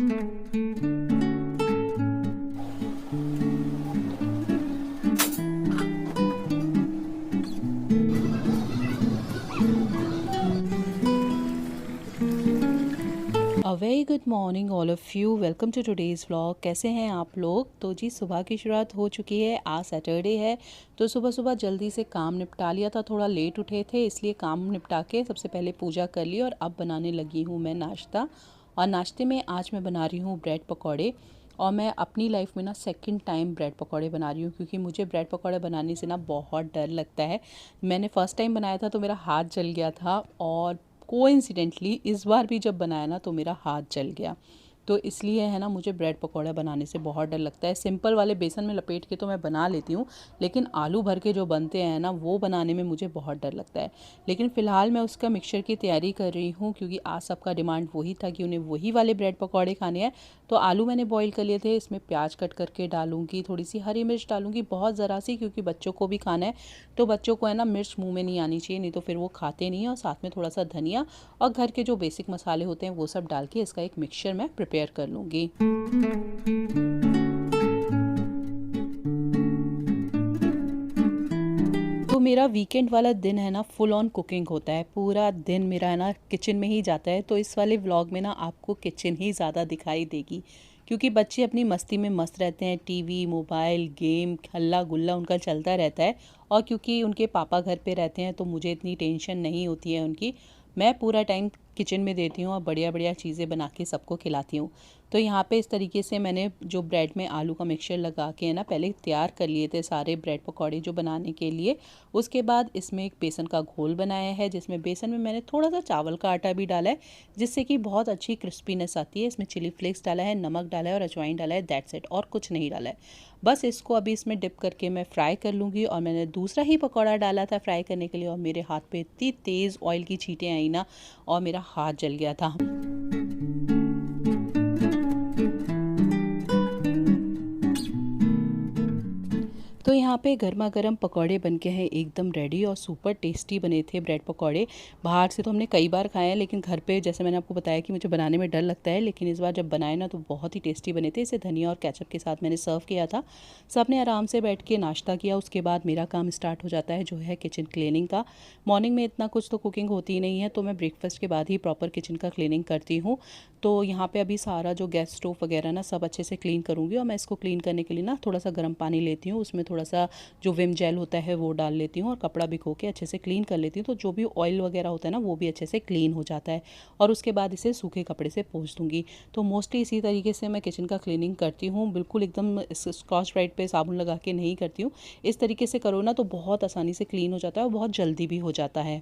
A very good morning all of you, welcome to today's vlog. कैसे हैं आप लोग? तो जी सुबह की शुरुआत हो चुकी है, आज सैटरडे है। तो सुबह सुबह जल्दी से काम निपटा लिया था, थोड़ा लेट उठे थे इसलिए काम निपटा के सबसे पहले पूजा कर ली और अब बनाने लगी हूँ मैं नाश्ता। और नाश्ते में आज मैं बना रही हूँ ब्रेड पकौड़े। और मैं अपनी लाइफ में ना सेकंड टाइम ब्रेड पकौड़े बना रही हूँ, क्योंकि मुझे ब्रेड पकौड़े बनाने से ना बहुत डर लगता है। मैंने फ़र्स्ट टाइम बनाया था तो मेरा हाथ जल गया था, और कोइंसिडेंटली इस बार भी जब बनाया ना तो मेरा हाथ जल गया। तो इसलिए है ना, मुझे ब्रेड पकौड़ा बनाने से बहुत डर लगता है। सिंपल वाले बेसन में लपेट के तो मैं बना लेती हूँ, लेकिन आलू भर के जो बनते हैं ना वो बनाने में मुझे बहुत डर लगता है। लेकिन फ़िलहाल मैं उसका मिक्सचर की तैयारी कर रही हूँ, क्योंकि आज सबका डिमांड वही था कि उन्हें वही वाले ब्रेड पकौड़े खाने हैं। तो आलू मैंने बॉईल कर लिए थे, इसमें प्याज कट करके डालूंगी, थोड़ी सी हरी मिर्च डालूंगी, बहुत ज़रा सी, क्योंकि बच्चों को भी खाना है। तो बच्चों को है ना मिर्च मुंह में नहीं आनी चाहिए, नहीं तो फिर वो खाते नहीं हैं। और साथ में थोड़ा सा धनिया और घर के जो बेसिक मसाले होते हैं वो सब डाल के इसका एक मिक्सचर मैं प्रिपेयर कर लूँगी। तो मेरा वीकेंड वाला दिन है ना, फुल ऑन कुकिंग होता है। पूरा दिन मेरा है ना किचन में ही जाता है। तो इस वाले व्लॉग में ना आपको किचन ही ज़्यादा दिखाई देगी, क्योंकि बच्चे अपनी मस्ती में मस्त रहते हैं। टीवी, मोबाइल, गेम, हल्ला गुल्ला उनका चलता रहता है। और क्योंकि उनके पापा घर पे रहते हैं तो मुझे इतनी टेंशन नहीं होती है उनकी। मैं पूरा टाइम किचन में देती हूँ और बढ़िया बढ़िया चीज़ें बना के सबको खिलाती हूँ। तो यहाँ पे इस तरीके से मैंने जो ब्रेड में आलू का मिक्सचर लगा के है ना पहले तैयार कर लिए थे सारे ब्रेड पकौड़े जो बनाने के लिए। उसके बाद इसमें एक बेसन का घोल बनाया है, जिसमें बेसन में मैंने थोड़ा सा चावल का आटा भी डाला है, जिससे कि बहुत अच्छी क्रिस्पीनेस आती है। इसमें चिली फ्लेक्स डाला है, नमक डाला है और अजवाइन डाला है, दैट्स इट, और कुछ नहीं डाला है। बस इसको अभी इसमें डिप करके मैं फ्राई कर लूँगी। और मैंने दूसरा ही पकौड़ा डाला था फ्राई करने के लिए, और मेरे हाथ पे इतनी तेज़ ऑयल की छींटें आई ना, और मेरा हाथ जल गया था। तो यहाँ पे गर्मा गर्म पकौड़े बन के हैं एकदम रेडी, और सुपर टेस्टी बने थे ब्रेड पकौड़े। बाहर से तो हमने कई बार खाए हैं, लेकिन घर पे जैसे मैंने आपको बताया कि मुझे बनाने में डर लगता है, लेकिन इस बार जब बनाए ना तो बहुत ही टेस्टी बने थे। इसे धनिया और केचप के साथ मैंने सर्व किया था। सब ने आराम से बैठ के नाश्ता किया। उसके बाद मेरा काम स्टार्ट हो जाता है, जो है किचन क्लीनिंग का। मॉर्निंग में इतना कुछ तो कुकिंग होती ही नहीं है, तो मैं ब्रेकफास्ट के बाद ही प्रॉपर किचन का क्लीनिंग करती हूँ। तो यहाँ पे अभी सारा जो गैस स्टोव वगैरह ना सब अच्छे से क्लीन करूँगी। और मैं इसको क्लीन करने के लिए ना थोड़ा सा गर्म पानी लेती हूँ, उसमें थोड़ा सा जो विम जेल होता है वो डाल लेती हूँ, और कपड़ा भिगो के अच्छे से क्लीन कर लेती हूँ। तो जो भी ऑयल वगैरह होता है ना वो भी अच्छे से क्लीन हो जाता है। और उसके बाद इसे सूखे कपड़े से पोंछ दूँगी। तो मोस्टली इसी तरीके से मैं किचन का क्लीनिंग करती हूँ, बिल्कुल एकदम स्कॉच ब्राइट पे साबुन लगा के नहीं करती हूँ। इस तरीके से करो ना तो बहुत आसानी से क्लीन हो जाता है और बहुत जल्दी भी हो जाता है।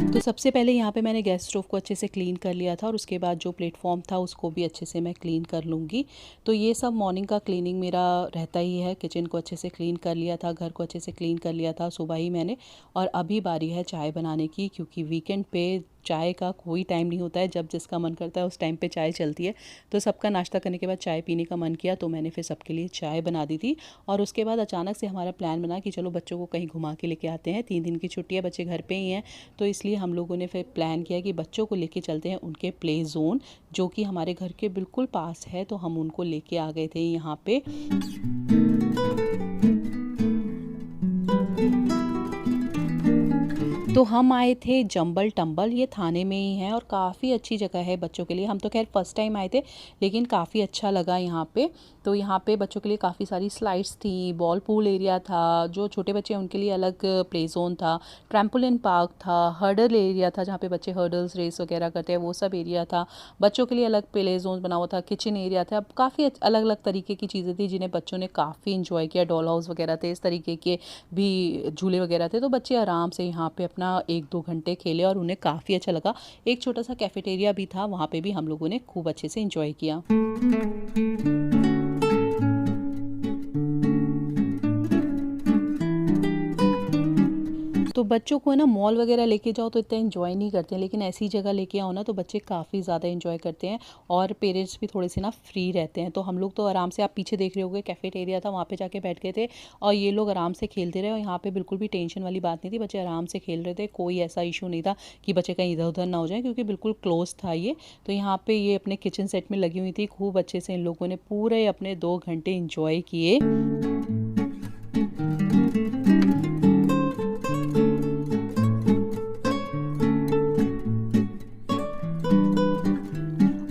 तो सबसे पहले यहाँ पे मैंने गैस स्टोव को अच्छे से क्लीन कर लिया था, और उसके बाद जो प्लेटफॉर्म था उसको भी अच्छे से मैं क्लीन कर लूँगी। तो ये सब मॉर्निंग का क्लीनिंग मेरा रहता ही है। किचन को अच्छे से क्लीन कर लिया था, घर को अच्छे से क्लीन कर लिया था सुबह ही मैंने। और अभी बारी है चाय बनाने की, क्योंकि वीकेंड पे चाय का कोई टाइम नहीं होता है। जब जिसका मन करता है उस टाइम पे चाय चलती है। तो सबका नाश्ता करने के बाद चाय पीने का मन किया, तो मैंने फिर सबके लिए चाय बना दी थी। और उसके बाद अचानक से हमारा प्लान बना कि चलो बच्चों को कहीं घुमा के लेके आते हैं। 3 दिन की छुट्टी है, बच्चे घर पे ही हैं। तो इसलिए हम लोगों ने फिर प्लान किया कि बच्चों को लेके चलते हैं उनके प्ले ज़ोन, जो कि हमारे घर के बिल्कुल पास है। तो हम उनको लेके आ गए थे यहाँ पे। तो हम आए थे जंबल टंबल, ये थाने में ही है और काफ़ी अच्छी जगह है बच्चों के लिए। हम तो खैर फर्स्ट टाइम आए थे, लेकिन काफ़ी अच्छा लगा यहाँ पे। तो यहाँ पे बच्चों के लिए काफ़ी सारी स्लाइड्स थी, बॉल पूल एरिया था, जो छोटे बच्चे हैं उनके लिए अलग प्ले जोन था, ट्रैम्पोलिन पार्क था, हर्डल एरिया था जहाँ पे बच्चे हर्डल्स रेस वगैरह करते हैं, वो सब एरिया था। बच्चों के लिए अलग प्ले जोन बना हुआ था, किचन एरिया था। अब काफ़ी अलग अलग तरीके की चीज़ें थी जिन्हें बच्चों ने काफ़ी इंजॉय किया। डॉल हाउस वगैरह थे, इस तरीके के भी झूले वगैरह थे। तो बच्चे आराम से यहाँ पे अपना 1-2 घंटे खेले और उन्हें काफ़ी अच्छा लगा। एक छोटा सा कैफेटेरिया भी था, वहाँ पे भी हम लोगों ने खूब अच्छे से इंजॉय किया। तो बच्चों को है ना मॉल वगैरह लेके जाओ तो इतना एंजॉय नहीं करते हैं, लेकिन ऐसी जगह लेके आओ ना तो बच्चे काफ़ी ज़्यादा एंजॉय करते हैं और पेरेंट्स भी थोड़े से ना फ्री रहते हैं। तो हम लोग तो आराम से, आप पीछे देख रहे होगे कैफेटेरिया था, वहाँ पे जाके बैठ गए थे और ये लोग आराम से खेलते रहे और यहाँ पे बिल्कुल भी टेंशन वाली बात नहीं थी, बच्चे आराम से खेल रहे थे, कोई ऐसा इशू नहीं था कि बच्चे कहीं इधर उधर ना हो जाए, क्योंकि बिल्कुल क्लोज था ये। तो यहाँ पे ये अपने किचन सेट में लगी हुई थी, खूब अच्छे से इन लोगों ने पूरे अपने 2 घंटे इंजॉय किए।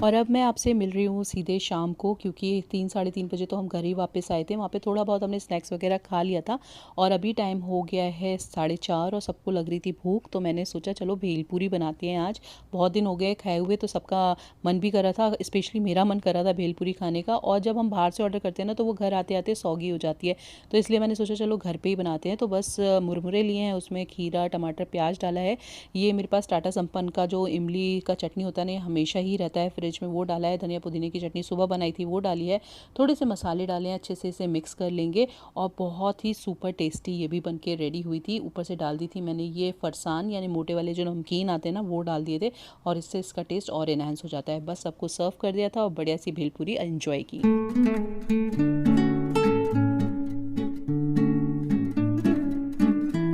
और अब मैं आपसे मिल रही हूँ सीधे शाम को, क्योंकि 3 साढ़े 3 बजे तो हम घर ही वापस आए थे। वहाँ पे थोड़ा बहुत हमने स्नैक्स वगैरह खा लिया था और अभी टाइम हो गया है 4:30 और सबको लग रही थी भूख, तो मैंने सोचा चलो भेलपूरी बनाते हैं आज। बहुत दिन हो गए खाए हुए, तो सबका मन भी कर रहा था, स्पेशली मेरा मन कर रहा था भेलपूरी खाने का। और जब हम बाहर से ऑर्डर करते हैं ना तो वो घर आते आते सौगी हो जाती है, तो इसलिए मैंने सोचा चलो घर पर ही बनाते हैं। तो बस मुरमुरे लिए हैं, उसमें खीरा टमाटर प्याज डाला है। ये मेरे पास टाटा संपन्न का जो इमली का चटनी होता है ना, हमेशा ही रहता है फ्रिज में, वो डाला है। धनिया पुदीने की चटनी सुबह बनाई थी वो डाली है। थोड़े से मसाले डाले हैं, अच्छे से इसे मिक्स कर लेंगे और बहुत ही सुपर टेस्टी ये भी बन के रेडी हुई थी। ऊपर से डाल दी थी मैंने ये फरसान यानी मोटे वाले जो नमकीन आते हैं ना, वो डाल दिए थे और इससे इसका टेस्ट और एनहांस हो जाता है। बस सबको सर्व कर दिया था और बढ़िया सी भेलपूरी एंजॉय की।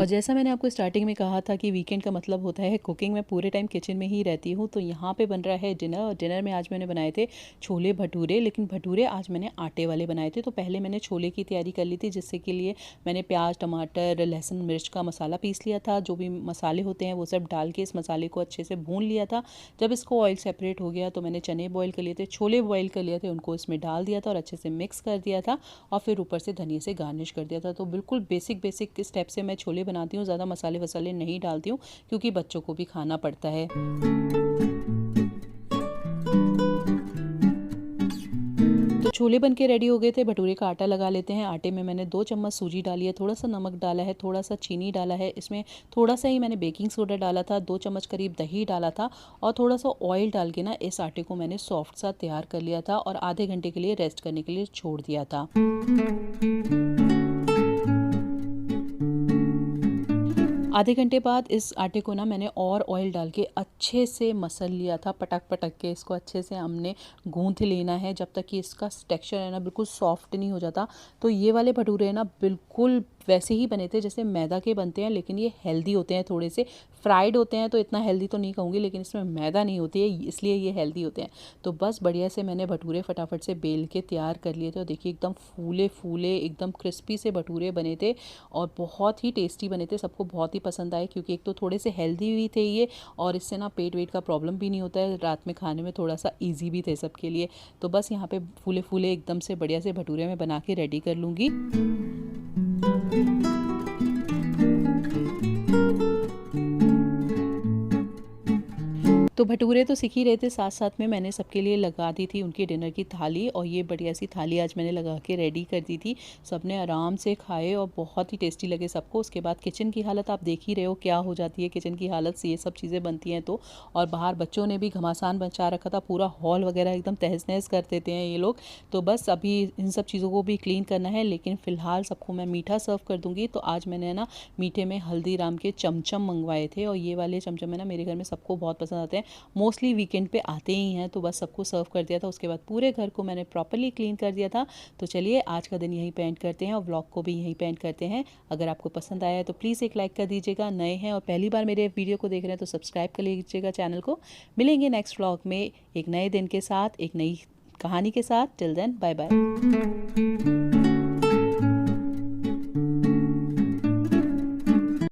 और जैसा मैंने आपको स्टार्टिंग में कहा था कि वीकेंड का मतलब होता है कुकिंग, में पूरे टाइम किचन में ही रहती हूँ। तो यहाँ पे बन रहा है डिनर, और डिनर में आज मैंने बनाए थे छोले भटूरे, लेकिन भटूरे आज मैंने आटे वाले बनाए थे। तो पहले मैंने छोले की तैयारी कर ली थी, जिससे के लिए मैंने प्याज टमाटर लहसुन मिर्च का मसाला पीस लिया था। जो भी मसाले होते हैं वो सब डाल के इस मसाले को अच्छे से भून लिया था। जब इसको ऑयल सेपरेट हो गया तो मैंने चने बॉयल कर लिए थे, छोले बॉयल कर लिए थे, उनको इसमें डाल दिया था और अच्छे से मिक्स कर दिया था और फिर ऊपर से धनिया से गार्निश कर दिया था। तो बिल्कुल बेसिक स्टेप से मैं छोले बनाती हूँ, ज़्यादा मसाले वसाले नहीं डालती हूँ, क्योंकि बच्चों को भी खाना पड़ता है। तो छोले बन के रेडी हो गए थे, भटूरे का आटा लगा लेते हैं। आटे में मैंने 2 चम्मच सूजी डाली है, थोड़ा सा नमक डाला है, थोड़ा सा चीनी डाला है, इसमें थोड़ा सा ही मैंने बेकिंग सोडा डाला था, 2 चम्मच करीब दही डाला था और थोड़ा सा ऑयल डाल के ना इस आटे को मैंने सॉफ्ट सा तैयार कर लिया था और आधे घंटे के लिए रेस्ट करने के लिए छोड़ दिया था। आधे घंटे बाद इस आटे को ना मैंने और ऑयल डाल के अच्छे से मसल लिया था, पटक पटक के इसको अच्छे से हमने गूंथ लेना है, जब तक कि इसका टेक्सचर है ना बिल्कुल सॉफ्ट नहीं हो जाता। तो ये वाले भटूरे ना बिल्कुल वैसे ही बने थे जैसे मैदा के बनते हैं, लेकिन ये हेल्दी होते हैं, थोड़े से फ्राइड होते हैं, तो इतना हेल्दी तो नहीं कहूँगी, लेकिन इसमें मैदा नहीं होती है, इसलिए ये हेल्दी होते हैं। तो बस बढ़िया से मैंने भटूरे फटाफट से बेल के तैयार कर लिए थे और देखिए एकदम फूले फूले एकदम क्रिस्पी से भटूरे बने थे और बहुत ही टेस्टी बने थे। सबको बहुत ही पसंद आए, क्योंकि एक तो थोड़े से हेल्दी भी थे ये और इससे ना पेट वेट का प्रॉब्लम भी नहीं होता है, रात में खाने में थोड़ा सा ईजी भी थे सबके लिए। तो बस यहाँ पे फूले फूले एकदम से बढ़िया से भटूरे मैं बना के रेडी कर लूँगी। तो भटूरे तो सीख ही रहे थे, साथ साथ में मैंने सबके लिए लगा दी थी उनकी डिनर की थाली, और ये बढ़िया सी थाली आज मैंने लगा के रेडी कर दी थी। सबने आराम से खाए और बहुत ही टेस्टी लगे सबको। उसके बाद किचन की हालत आप देख ही रहे हो क्या हो जाती है किचन की हालत से ये सब चीज़ें बनती हैं तो। और बाहर बच्चों ने भी घमासान बचा रखा था, पूरा हॉल वगैरह एकदम तहस नहस कर देते हैं ये लोग। तो बस अभी इन सब चीज़ों को भी क्लीन करना है, लेकिन फ़िलहाल सबको मैं मीठा सर्व कर दूँगी। तो आज मैंने ना मीठे में हल्दीराम के चमचम मंगवाए थे, और ये वाले चमचम है ना मेरे घर में सबको बहुत पसंद आते हैं, मोस्टली वीकेंड पे आते ही हैं। तो बस सबको सर्व कर दिया था, उसके बाद पूरे घर को मैंने प्रॉपर्ली क्लीन कर दिया था। तो चलिए आज का दिन यहीं पे एंड करते हैं और व्लॉग को भी यहीं पे एंड करते हैं। अगर आपको पसंद आया है तो प्लीज़ एक लाइक कर दीजिएगा, नए हैं और पहली बार मेरे वीडियो को देख रहे हैं तो सब्सक्राइब कर लीजिएगा चैनल को। मिलेंगे नेक्स्ट व्लॉग में एक नए दिन के साथ, एक नई कहानी के साथ। Till then bye bye.